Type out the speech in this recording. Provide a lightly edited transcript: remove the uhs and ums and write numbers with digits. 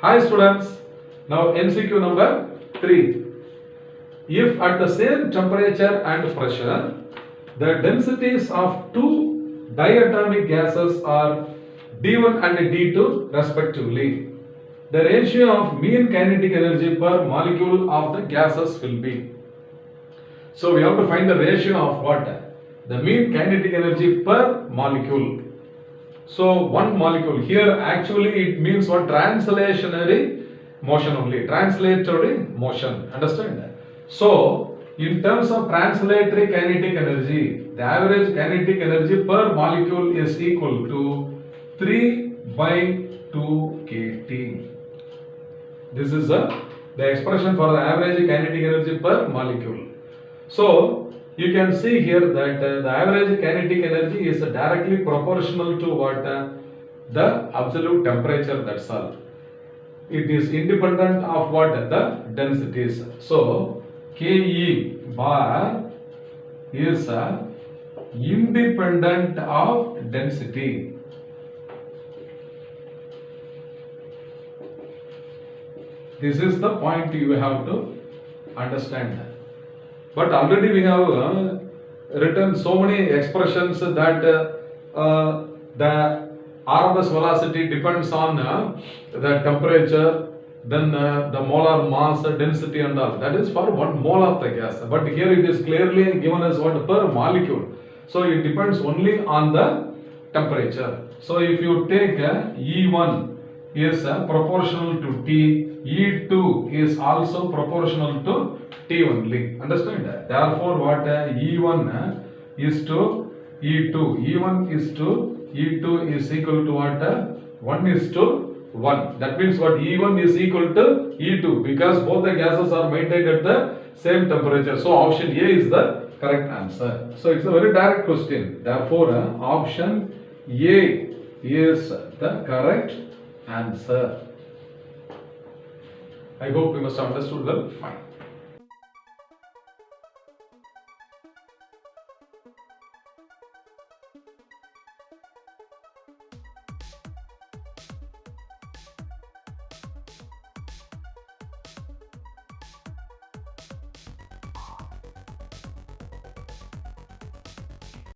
Hi students, now MCQ number 3. If at the same temperature and pressure, the densities of two diatomic gases are D1 and D2 respectively, the ratio of mean kinetic energy per molecule of the gases will be. So we have to find the ratio of what? The mean kinetic energy per molecule. So one molecule here actually it means what? Translationary motion only. Translatory motion. Understand? So in terms of translatory kinetic energy, the average kinetic energy per molecule is equal to 3 by 2 kT. This is the expression for the average kinetic energy per molecule. So you can see here that the average kinetic energy is directly proportional to what? The absolute temperature, that's all. It is independent of what? The densities. So Ke bar is independent of density. This is the point you have to understand. But already we have written so many expressions that the RMS velocity depends on the temperature, then the molar mass, density and all. That is for 1 mole of the gas. But here it is clearly given as what? Per molecule. So it depends only on the temperature. So if you take E1 is proportional to T, E2 is also proportional to T only. Understand? Therefore, what? E1 is to E2. E1 is to E2 is equal to what? 1 is to 1. That means what? E1 is equal to E2 because both the gases are maintained at the same temperature. So option A is the correct answer. So it's a very direct question. Therefore, option A is the correct answer. I hope you must have understood well. Fine.